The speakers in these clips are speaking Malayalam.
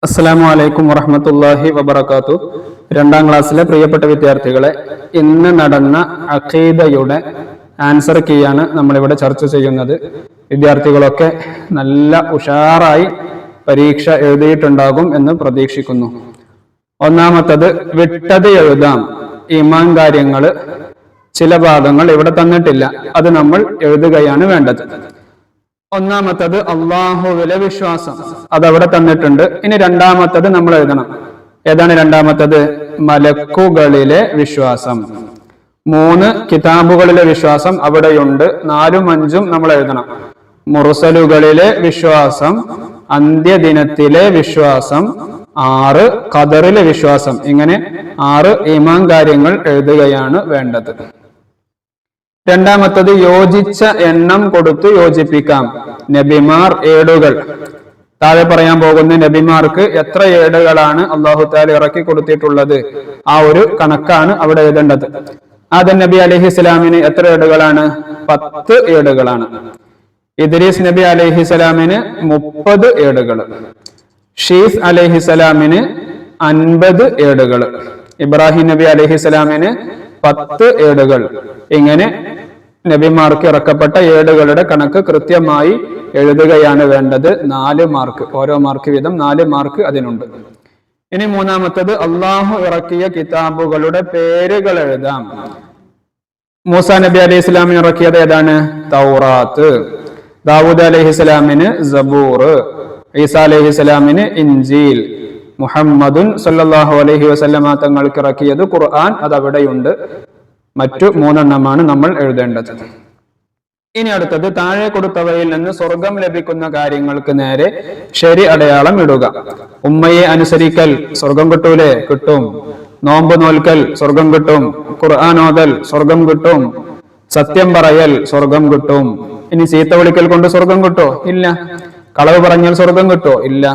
അസ്സലാമു അലൈക്കും വറഹ്മത്തുള്ളാഹി വബറകാതുഹു. രണ്ടാം ക്ലാസ്സിലെ പ്രിയപ്പെട്ട വിദ്യാർത്ഥികളെ, ഇന്ന് നടന്ന അഖീദയുടെ ആൻസർ കീയാണ് നമ്മളിവിടെ ചർച്ച ചെയ്യുന്നത്. വിദ്യാർത്ഥികളൊക്കെ നല്ല ഉഷാറായി പരീക്ഷ എഴുതിയിട്ടുണ്ടാകും എന്ന് പ്രതീക്ഷിക്കുന്നു. ഒന്നാമത്തത്, വിട്ടത് എഴുതാം. ഈമാൻ കാര്യങ്ങള് ചില ഭാഗങ്ങൾ ഇവിടെ തന്നിട്ടില്ല, അത് നമ്മൾ എഴുതുകയാണ് വേണ്ടത്. ഒന്നാമത്തത് അള്ളാഹുവിലെ വിശ്വാസം, അതവിടെ തന്നിട്ടുണ്ട്. ഇനി രണ്ടാമത്തത് നമ്മൾ എഴുതണം. ഏതാണ് രണ്ടാമത്തത്? മലക്കുകളിലെ വിശ്വാസം. 3 കിതാബുകളിലെ വിശ്വാസം അവിടെയുണ്ട്. 4ഉം 5ഉം നമ്മൾ എഴുതണം. മുർസലുകളിലെ വിശ്വാസം, അന്ത്യദിനത്തിലെ വിശ്വാസം, 6 ഖദറിലെ വിശ്വാസം. ഇങ്ങനെ 6 ഈമാൻ കാര്യങ്ങൾ എഴുതുകയാണ് വേണ്ടത്. രണ്ടാമത്തത്, യോജിച്ച എണ്ണം കൊടുത്ത് യോജിപ്പിക്കാം. നബിമാർ ഏടുകൾ. താഴെ പറയാൻ പോകുന്ന നബിമാർക്ക് എത്ര ഏടുകളാണ് അല്ലാഹു തആല ഇറക്കി കൊടുത്തിട്ടുള്ളത്, ആ ഒരു കണക്കാണ് അവിടെ എഴുതേണ്ടത്. ആദം നബി അലൈഹിസ്സലാമിന് എത്ര ഏടുകളാണ്? 10 ഏടുകളാണ്. ഇദ്രീസ് നബി അലൈഹിസ്സലാമിന് 30 ഏടുകൾ. ഷീസ് അലൈഹിസ്സലാമിന് 50 ഏടുകൾ. ഇബ്രാഹിം നബി അലൈഹിസ്സലാമിന് 10 ഏടുകൾ. ഇങ്ങനെ നബിമാർക്ക് ഇറക്കപ്പെട്ട ഏടുകളുടെ കണക്ക് കൃത്യമായി എഴുതുകയാണ് വേണ്ടത്. 4 മാർക്ക്, ഓരോ മാർക്ക് വീതം 4 മാർക്ക് അതിനുണ്ട്. ഇനി മൂന്നാമത്തത്, അള്ളാഹു ഇറക്കിയ കിതാബുകളുടെ പേരുകൾ എഴുതാം. മൂസാ നബി അലൈഹി ഇസ്ലാമിന് ഇറക്കിയത് ഏതാണ്? തൗറാത്ത്. ദാവൂദ് അലൈഹി ഇസ്ലാമിന് സബൂർ. ഈസാ അലൈഹി ഇസ്ലാമിന് ഇൻജീൽ. മുഹമ്മദുൻ സല്ലല്ലാഹു അലൈഹി വസല്ലമ തങ്ങൾക്ക് ഇറക്കിയത് ഖുർആൻ, അത് അവിടെയുണ്ട്. മറ്റു 3 എണ്ണമാണ് നമ്മൾ എഴുതേണ്ടത്. ഇനി അടുത്തത്, താഴെ കൊടുത്തവയിൽ നിന്ന് സ്വർഗം ലഭിക്കുന്ന കാര്യങ്ങൾക്ക് നേരെ ശരി അടയാളം ഇടുക. ഉമ്മയെ അനുസരിക്കൽ സ്വർഗം കിട്ടൂലേ? കിട്ടും. നോമ്പ് നോൽക്കൽ സ്വർഗം കിട്ടും. ഖുർആൻ ഓതൽ സ്വർഗം കിട്ടും. സത്യം പറയൽ സ്വർഗം കിട്ടും. ഇനി ചീത്ത വിളിക്കൽ കൊണ്ട് സ്വർഗം കിട്ടോ? ഇല്ല. കളവ് പറഞ്ഞാൽ സ്വർഗം കിട്ടോ? ഇല്ല.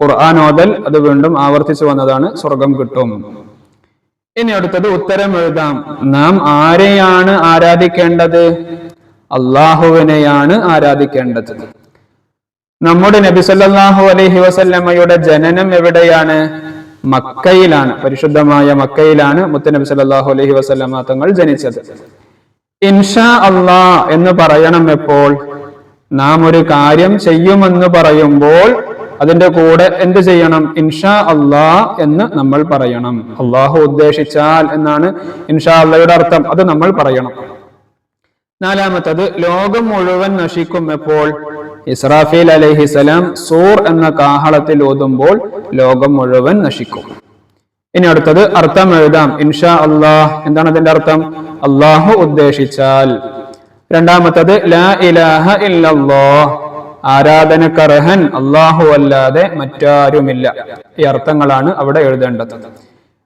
ഖുർആൻ ഓതൽ, അത് വീണ്ടും ആവർത്തിച്ചു വന്നതാണ്, സ്വർഗം കിട്ടും. ഇനി അടുത്തത്, ഉത്തരം എഴുതാം. നാം ആരെയാണ് ആരാധിക്കേണ്ടത്? അള്ളാഹുവിനെയാണ് ആരാധിക്കേണ്ടത്. നമ്മുടെ നബി സല്ലല്ലാഹു അലൈഹി വസല്ലമയുടെ ജനനം എവിടെയാണ്? മക്കയിലാണ്. പരിശുദ്ധമായ മക്കയിലാണ് മുത്തനബി സല്ലല്ലാഹു അലൈഹി വസല്ലമ തങ്ങൾ ജനിച്ചത്. ഇൻഷാ അല്ലാഹ് എന്ന് പറയണം എപ്പോൾ? നാം ഒരു കാര്യം ചെയ്യുമെന്ന് പറയുമ്പോൾ അതിന്റെ കൂടെ എന്ത് ചെയ്യണം? ഇൻഷാ അല്ലാഹ് എന്ന് നമ്മൾ പറയണം. അള്ളാഹു ഉദ്ദേശിച്ചാൽ എന്നാണ് ഇൻഷാ അല്ലാഹയുടെ അർത്ഥം, അത് നമ്മൾ പറയണം. നാലാമത്തത്, ലോകം മുഴുവൻ നശിക്കും എപ്പോൾ? ഇസ്രാഫീൽ അലൈഹിസലാം സൂർ എന്ന കാഹളത്തിൽ ഓതുമ്പോൾ ലോകം മുഴുവൻ നശിക്കും. ഇനി അടുത്തത്, അർത്ഥം എഴുതാം. ഇൻഷാ അല്ലാഹ് എന്താണ് അതിന്റെ അർത്ഥം? അള്ളാഹു ഉദ്ദേശിച്ചാൽ. രണ്ടാമത്തത്, ലാ ഇലാഹ ഇല്ലല്ലാഹ്, ആരാധനക്കർഹൻ അള്ളാഹു അല്ലാതെ മറ്റാരുമില്ല. ഈ അർത്ഥങ്ങളാണ് അവിടെ എഴുതേണ്ടത്.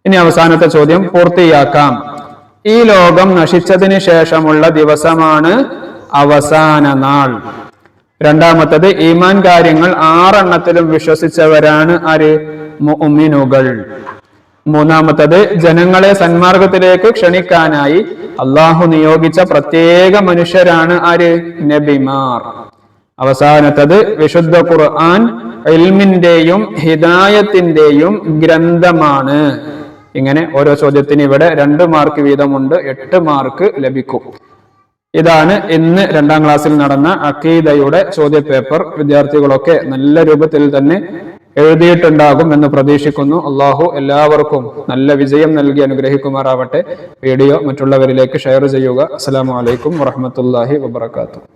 ഇനി അവസാനത്തെ ചോദ്യം പൂർത്തിയാക്കാം. ഈ ലോകം നശിച്ചതിന് ശേഷമുള്ള ദിവസമാണ് അവസാന നാൾ. രണ്ടാമത്തത്, ഈമാൻ കാര്യങ്ങൾ 6 എണ്ണത്തിലും വിശ്വസിച്ചവരാണ് ആര്? മുഅ്മിനുകൾ. മൂന്നാമത്തത്, ജനങ്ങളെ സന്മാർഗത്തിലേക്ക് ക്ഷണിക്കാനായി അള്ളാഹു നിയോഗിച്ച പ്രത്യേക മനുഷ്യരാണ് ആര്? നബിമാർ. അവസാനത്തത്, വിശുദ്ധ ഖുർആൻ ഇൽമിന്റെയും ഹിദായത്തിന്റെയും ഗ്രന്ഥമാണ്. ഇങ്ങനെ ഓരോ ചോദ്യത്തിന് ഇവിടെ 2 മാർക്ക് വീതമുണ്ട്. 8 മാർക്ക് ലഭിക്കും. ഇതാണ് ഇന്ന് രണ്ടാം ക്ലാസ്സിൽ നടന്ന അഖീദയുടെ ചോദ്യപേപ്പർ. വിദ്യാർത്ഥികളൊക്കെ നല്ല രൂപത്തിൽ തന്നെ എഴുതിയിട്ടുണ്ടാകും എന്ന് പ്രതീക്ഷിക്കുന്നു. അള്ളാഹു എല്ലാവർക്കും നല്ല വിജയം നൽകി അനുഗ്രഹിക്കുമാറാവട്ടെ. വീഡിയോ മറ്റുള്ളവരിലേക്ക് ഷെയർ ചെയ്യുക. അസ്സലാമു അലൈക്കും വറഹ്മത്തുള്ളാഹി വബറകാതുഹു.